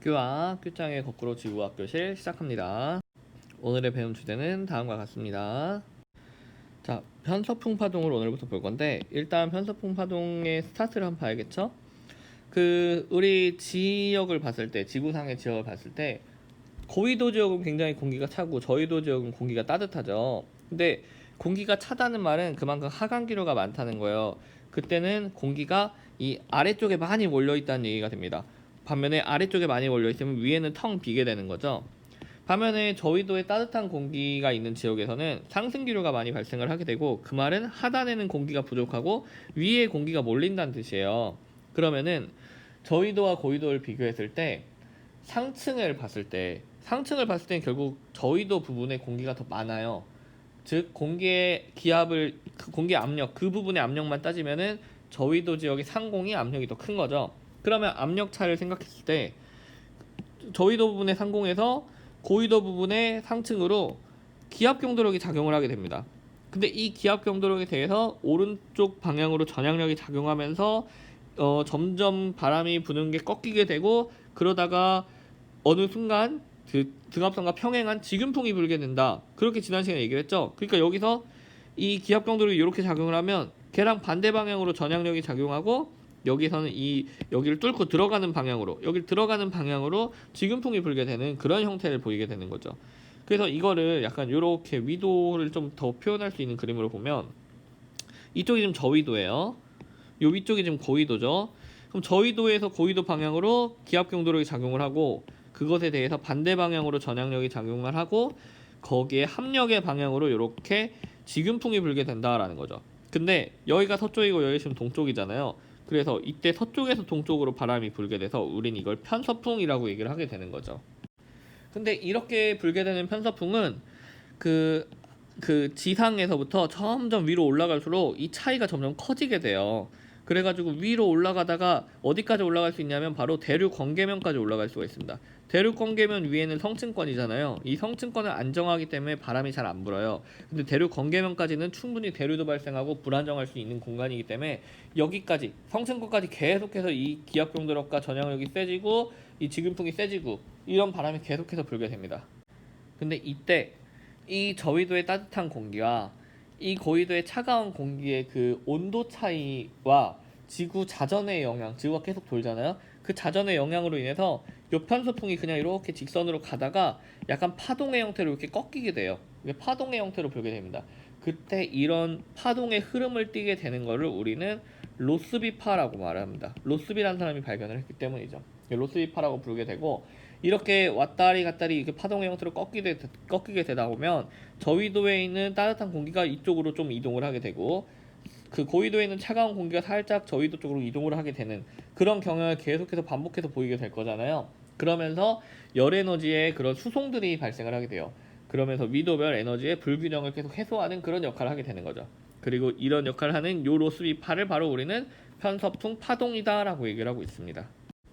교와 교장의 거꾸로 지구과학 교실 시작합니다. 오늘의 배움 주제는 다음과 같습니다. 자, 편서풍 파동을 오늘부터 볼 건데 일단 편서풍 파동의 스타트를 한번 봐야겠죠? 우리 지역을 봤을 때, 지구상의 지역을 봤을 때 고위도 지역은 굉장히 공기가 차고 저위도 지역은 공기가 따뜻하죠. 근데 공기가 차다는 말은 그만큼 하강기류가 많다는 거예요. 그때는 공기가 이 아래쪽에 많이 몰려 있다는 얘기가 됩니다. 반면에 아래쪽에 많이 몰려 있으면 위에는 텅 비게 되는 거죠. 반면에 저위도에 따뜻한 공기가 있는 지역에서는 상승기류가 많이 발생을 하게 되고, 그 말은 하단에는 공기가 부족하고 위에 공기가 몰린다는 뜻이에요. 그러면은 저위도와 고위도를 비교했을 때 상층을 봤을 때는 결국 저위도 부분에 공기가 더 많아요. 즉 공기의 기압을, 공기 압력, 그 부분의 압력만 따지면은 저위도 지역의 상공이 압력이 더 큰 거죠. 그러면 압력 차를 생각했을 때 저위도 부분의 상공에서 고위도 부분의 상층으로 기압 경도력이 작용을 하게 됩니다. 근데 이 기압 경도력에 대해서 오른쪽 방향으로 전향력이 작용하면서 점점 바람이 부는 게 꺾이게 되고, 그러다가 어느 순간 그 등압선과 평행한 지균풍이 불게 된다. 그렇게 지난 시간에 얘기를 했죠. 그러니까 여기서 이 기압 경도력이 이렇게 작용을 하면 걔랑 반대 방향으로 전향력이 작용하고, 여기서는 여기를 뚫고 들어가는 방향으로, 여기 들어가는 방향으로 지균풍이 불게 되는 그런 형태를 보이게 되는 거죠. 그래서 이거를 약간 이렇게 위도를 좀 더 표현할 수 있는 그림으로 보면, 이쪽이 지금 저위도예요. 요 위쪽이 지금 고위도죠. 그럼 저위도에서 고위도 방향으로 기압 경도력이 작용을 하고, 그것에 대해서 반대 방향으로 전향력이 작용을 하고, 거기에 합력의 방향으로 이렇게 지균풍이 불게 된다라는 거죠. 근데 여기가 서쪽이고 여기 지금 동쪽이잖아요. 그래서 이때 서쪽에서 동쪽으로 바람이 불게 돼서 우린 이걸 편서풍이라고 얘기를 하게 되는 거죠. 근데 이렇게 불게 되는 편서풍은 그, 그 지상에서부터 점점 위로 올라갈수록 이 차이가 점점 커지게 돼요. 그래가지고 위로 올라가다가 어디까지 올라갈 수 있냐면 바로 대륙 건계면까지 올라갈 수가 있습니다. 대륙 건계면 위에는 성층권이잖아요. 이 성층권을 안정하기 때문에 바람이 잘 안 불어요. 근데 대륙 건계면까지는 충분히 대류도 발생하고 불안정할 수 있는 공간이기 때문에 여기까지 성층권까지 계속해서 이 기압 경도력과 전향력이 세지고 이 지균풍이 세지고 이런 바람이 계속해서 불게 됩니다. 근데 이때 이 저위도의 따뜻한 공기와 이 고위도의 차가운 공기의 그 온도 차이와 지구 자전의 영향, 지구가 계속 돌잖아요. 그 자전의 영향으로 인해서 요 편서풍이 그냥 이렇게 직선으로 가다가 약간 파동의 형태로 이렇게 꺾이게 돼요. 이게 파동의 형태로 불게 됩니다. 그때 이런 파동의 흐름을 띠게 되는 거를 우리는 로스비파라고 말합니다. 로스비라는 사람이 발견을 했기 때문이죠. 로스비파라고 부르게 되고, 이렇게 왔다리 갔다리 이렇게 파동의 형태로 꺾이게 되다 보면 저위도에 있는 따뜻한 공기가 이쪽으로 좀 이동을 하게 되고, 그 고위도에 있는 차가운 공기가 살짝 저위도 쪽으로 이동을 하게 되는 그런 경향을 계속해서 반복해서 보이게 될 거잖아요. 그러면서 열 에너지의 그런 수송들이 발생을 하게 돼요. 그러면서 위도별 에너지의 불균형을 계속 해소하는 그런 역할을 하게 되는 거죠. 그리고 이런 역할을 하는 요 로스비파를 바로 우리는 편서풍 파동이다라고 얘기를 하고 있습니다.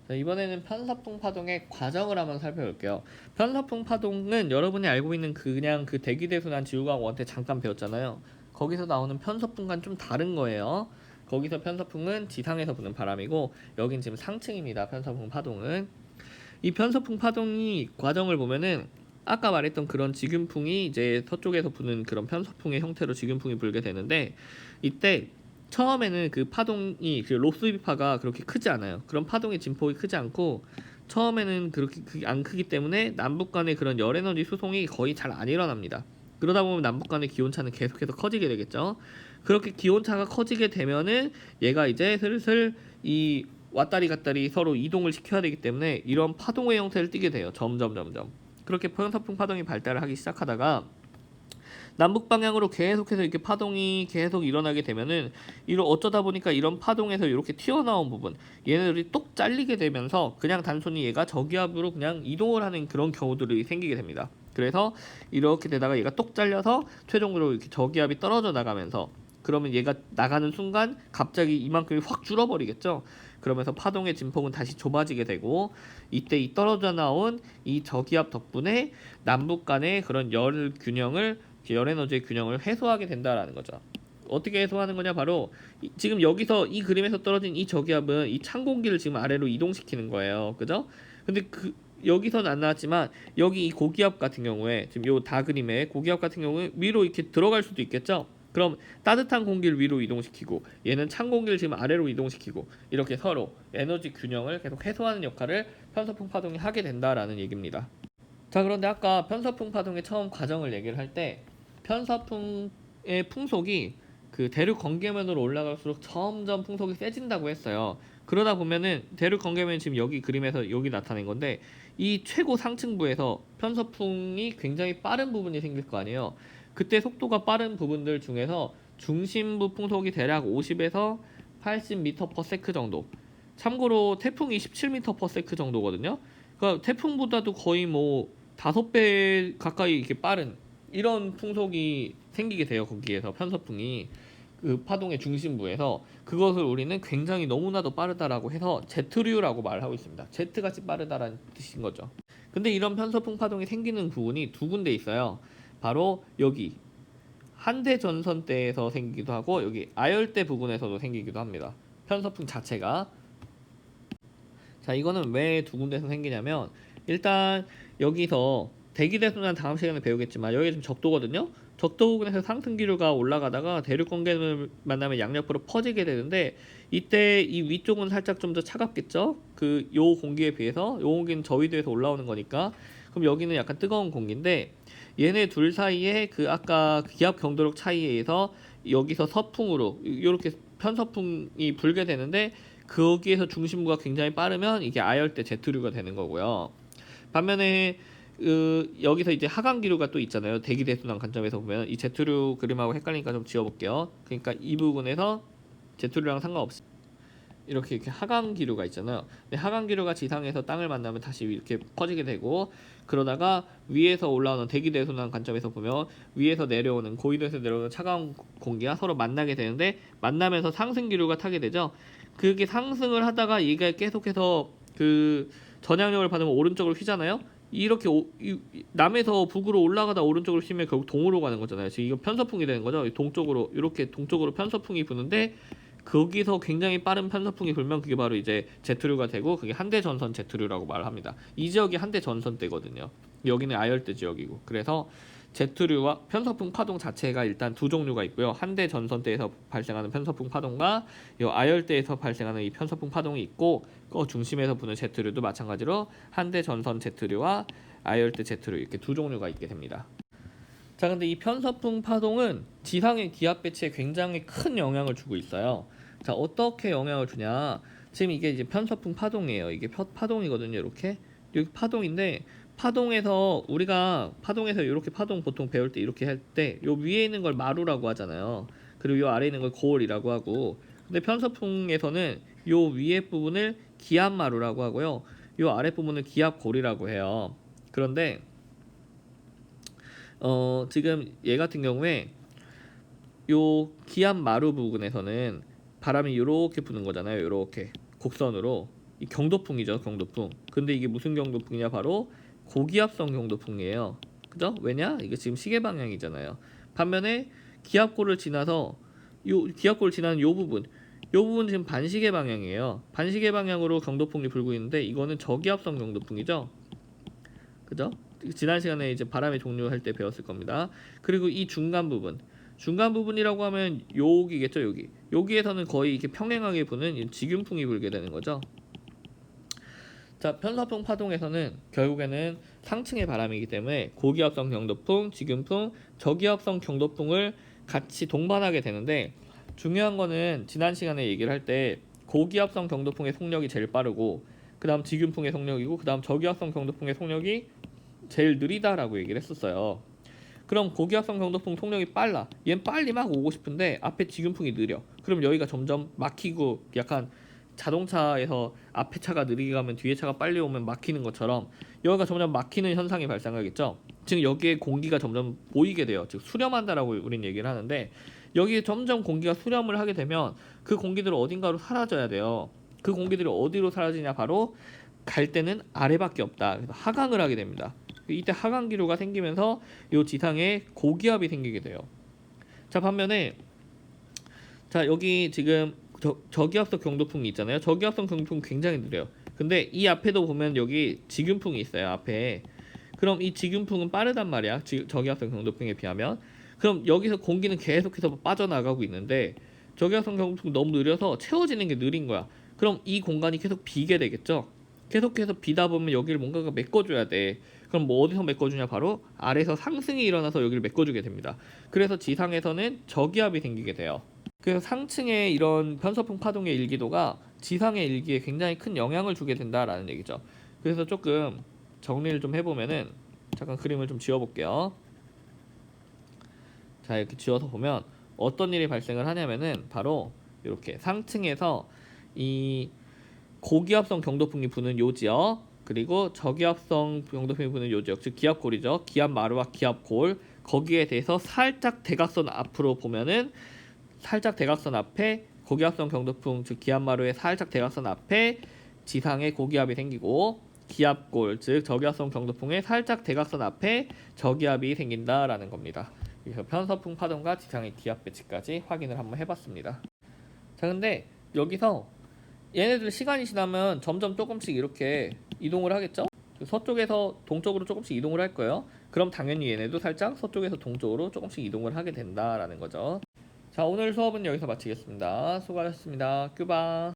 자, 이번에는 편서풍 파동의 과정을 한번 살펴볼게요. 편서풍 파동은 여러분이 알고 있는 그냥 그 대기대순환 지구과학 원태 잠깐 배웠잖아요. 거기서 나오는 편서풍과는 좀 다른 거예요. 거기서 편서풍은 지상에서 부는 바람이고, 여긴 지금 상층입니다. 편서풍 파동은. 이 편서풍 파동이 과정을 보면은 아까 말했던 그런 지균풍이 이제 서쪽에서 부는 그런 편서풍의 형태로 지균풍이 불게 되는데, 이때 처음에는 그 파동이 그 로스비파가 그렇게 크지 않아요. 그런 파동의 진폭이 크지 않고, 처음에는 그렇게 안 크기 때문에 남북 간의 그런 열 에너지 수송이 거의 잘 안 일어납니다. 그러다 보면 남북 간의 기온차는 계속해서 커지게 되겠죠. 그렇게 기온차가 커지게 되면은 얘가 이제 슬슬 이 왔다리 갔다리 서로 이동을 시켜야 되기 때문에 이런 파동의 형태를 띠게 돼요. 점점. 그렇게 편서풍 파동이 발달을 하기 시작하다가 남북 방향으로 계속해서 이렇게 파동이 계속 일어나게 되면은 어쩌다 보니까 이런 파동에서 이렇게 튀어나온 부분, 얘네들이 똑 잘리게 되면서 그냥 단순히 얘가 저기압으로 그냥 이동을 하는 그런 경우들이 생기게 됩니다. 그래서 이렇게 되다가 얘가 똑 잘려서 최종적으로 이렇게 저기압이 떨어져 나가면서, 그러면 얘가 나가는 순간 갑자기 이만큼이 확 줄어버리겠죠. 그러면서 파동의 진폭은 다시 좁아지게 되고, 이때 이 떨어져 나온 이 저기압 덕분에 남북 간의 그런 열 에너지의 균형을 해소하게 된다라는 거죠. 어떻게 해소하는 거냐? 바로 지금 여기서 이 그림에서 떨어진 이 저기압은 이 찬 공기를 지금 아래로 이동시키는 거예요. 그죠? 근데 여기서는 안 나왔지만 여기 이 고기압 같은 경우에 지금 요 다그림의 고기압 같은 경우에 위로 이렇게 들어갈 수도 있겠죠. 그럼 따뜻한 공기를 위로 이동시키고 얘는 찬 공기를 지금 아래로 이동시키고 이렇게 서로 에너지 균형을 계속 해소하는 역할을 편서풍 파동이 하게 된다라는 얘기입니다. 자, 그런데 아까 편서풍 파동의 처음 과정을 얘기를 할 때 편서풍의 풍속이 그 대륙 건계면으로 올라갈수록 점점 풍속이 세진다고 했어요. 그러다 보면은 대륙 건계면 지금 여기 그림에서 여기 나타낸 건데 이 최고 상층부에서 편서풍이 굉장히 빠른 부분이 생길 거 아니에요. 그때 속도가 빠른 부분들 중에서 중심부 풍속이 대략 50에서 80m/s 정도. 참고로 태풍이 17m/s 정도거든요. 그러니까 태풍보다도 거의 뭐 5배 가까이 이렇게 빠른 이런 풍속이 생기게 돼요. 거기에서 편서풍이 그 파동의 중심부에서 그것을 우리는 굉장히 너무나도 빠르다라고 해서 제트류라고 말하고 있습니다. 제트같이 빠르다라는 뜻인 거죠. 근데 이런 편서풍 파동이 생기는 부분이 두 군데 있어요. 바로 여기 한대 전선대에서 생기기도 하고 여기 아열대 부분에서도 생기기도 합니다. 편서풍 자체가. 자, 이거는 왜 두 군데서 생기냐면 일단 여기서 대기대순환 다음 시간에 배우겠지만 여기 지금 적도거든요. 적도 부분에서 상승 기류가 올라가다가 대륙 공기를 만나면 양옆으로 퍼지게 되는데 이때 이 위쪽은 살짝 좀 더 차갑겠죠. 그 요 공기에 비해서 요 공기는 저위도에서 올라오는 거니까 그럼 여기는 약간 뜨거운 공기인데 얘네 둘 사이에 그 아까 기압 경도력 차이에 의해서 여기서 서풍으로 이렇게 편서풍이 불게 되는데 거기에서 중심부가 굉장히 빠르면 이게 아열대 제트류가 되는 거고요. 반면에 여기서 이제 하강 기류가 또 있잖아요. 대기대순환 관점에서 보면 이 제트류 그림하고 헷갈리니까 좀 지워볼게요. 그러니까 이 부분에서 제트류랑 상관없이 이렇게 하강 기류가 있잖아요. 근데 하강 기류가 지상에서 땅을 만나면 다시 이렇게 퍼지게 되고 그러다가 위에서 올라오는 대기대순환 관점에서 보면 위에서 내려오는 고위도에서 내려오는 차가운 공기가 서로 만나게 되는데 만나면서 상승 기류가 타게 되죠. 그게 상승을 하다가 얘가 계속해서 그 전향력을 받으면 오른쪽으로 휘잖아요. 이렇게 남에서 북으로 올라가다 오른쪽으로 휘면 결국 동으로 가는 거잖아요. 지금 이거 편서풍이 되는 거죠. 동쪽으로 이렇게 동쪽으로 편서풍이 부는데 거기서 굉장히 빠른 편서풍이 불면 그게 바로 이제 제트류가 되고 그게 한대 전선 제트류라고 말을 합니다. 이 지역이 한대 전선대거든요. 여기는 아열대 지역이고 그래서 제트류와 편서풍 파동 자체가 일단 두 종류가 있고요. 한대 전선대에서 발생하는 편서풍 파동과 이 아열대에서 발생하는 이 편서풍 파동이 있고 그 중심에서 부는 제트류도 마찬가지로 한대 전선 제트류와 아열대 제트류 이렇게 두 종류가 있게 됩니다. 자, 근데 이 편서풍 파동은 지상의 기압 배치에 굉장히 큰 영향을 주고 있어요. 자, 어떻게 영향을 주냐? 지금 이게 이제 편서풍 파동이에요. 이게 파동이거든요. 이렇게 여기 파동인데 파동에서 우리가 파동에서 이렇게 파동 보통 배울 때 이렇게 할 때 요 위에 있는 걸 마루라고 하잖아요. 그리고 요 아래에 있는 걸 고울이라고 하고 근데 편서풍에서는 요 위에 부분을 기압마루라고 하고요. 요 아래 부분을 기압골이라고 해요. 그런데 지금 얘 같은 경우에 요 기압 마루 부분에서는 바람이 이렇게 부는 거잖아요. 이렇게 곡선으로 이 경도풍이죠, 경도풍. 근데 이게 무슨 경도풍이냐? 바로 고기압성 경도풍이에요. 그죠? 왜냐? 이게 지금 시계 방향이잖아요. 반면에 기압골을 지나서 요 기압골을 지나는 요 부분 지금 반시계 방향이에요. 반시계 방향으로 경도풍이 불고 있는데 이거는 저기압성 경도풍이죠. 그죠? 지난 시간에 이제 바람의 종류 할 때 배웠을 겁니다. 그리고 이 중간 부분이라고 하면 여기겠죠, 여기. 여기에서는 거의 이렇게 평행하게 부는 직윤풍이 불게 되는 거죠. 자, 편서풍 파동에서는 결국에는 상층의 바람이기 때문에 고기압성 경도풍, 직윤풍, 저기압성 경도풍을 같이 동반하게 되는데 중요한 거는 지난 시간에 얘기를 할 때 고기압성 경도풍의 속력이 제일 빠르고 그 다음 직윤풍의 속력이고 그 다음 저기압성 경도풍의 속력이 제일 느리다라고 얘기를 했었어요. 그럼 고기압성 경도풍 속력이 빨라. 얘는 빨리 막 오고 싶은데 앞에 직윤풍이 느려. 그럼 여기가 점점 막히고 약간 자동차에서 앞에 차가 느리게 가면 뒤에 차가 빨리 오면 막히는 것처럼 여기가 점점 막히는 현상이 발생하겠죠. 지금 여기에 공기가 점점 모이게 돼요. 즉 수렴한다라고 우린 얘기를 하는데 여기에 점점 공기가 수렴을 하게 되면 그 공기들은 어딘가로 사라져야 돼요. 그 공기들이 어디로 사라지냐? 바로 갈 때는 아래밖에 없다. 그래서 하강을 하게 됩니다. 이때 하강 기류가 생기면서 이 지상에 고기압이 생기게 돼요. 자, 반면에 자 여기 지금 저기압성 경도풍이 있잖아요. 저기압성 경도풍 굉장히 느려요. 근데 이 앞에도 보면 여기 지균풍이 있어요. 앞에. 그럼 이 지균풍은 빠르단 말이야. 저기압성 경도풍에 비하면. 그럼 여기서 공기는 계속해서 빠져나가고 있는데 저기압성 경도풍 너무 느려서 채워지는 게 느린 거야. 그럼 이 공간이 계속 비게 되겠죠. 계속해서 비다 보면 여기를 뭔가가 메꿔줘야 돼. 그럼 뭐 어디서 메꿔주냐? 바로 아래에서 상승이 일어나서 여기를 메꿔주게 됩니다. 그래서 지상에서는 저기압이 생기게 돼요. 그래서 상층의 이런 편서풍 파동의 일기도가 지상의 일기에 굉장히 큰 영향을 주게 된다라는 얘기죠. 그래서 조금 정리를 좀 해보면은 잠깐 그림을 좀 지워볼게요. 자, 이렇게 지워서 보면 어떤 일이 발생을 하냐면은 바로 이렇게 상층에서 이 고기압성 경도풍이 부는 요 지역, 그리고 저기압성 경도풍이 부는 요 지역, 즉 기압골이죠. 기압마루와 기압골, 거기에 대해서 살짝 대각선 앞으로 보면은 살짝 대각선 앞에 고기압성 경도풍, 즉 기압마루의 살짝 대각선 앞에 지상에 고기압이 생기고, 기압골, 즉 저기압성 경도풍의 살짝 대각선 앞에 저기압이 생긴다라는 겁니다. 그래서 편서풍 파동과 지상의 기압 배치까지 확인을 한번 해봤습니다. 자, 근데 여기서 얘네들 시간이 지나면 점점 조금씩 이렇게 이동을 하겠죠? 서쪽에서 동쪽으로 조금씩 이동을 할 거예요. 그럼 당연히 얘네도 살짝 서쪽에서 동쪽으로 조금씩 이동을 하게 된다라는 거죠. 자, 오늘 수업은 여기서 마치겠습니다. 수고하셨습니다. 큐바.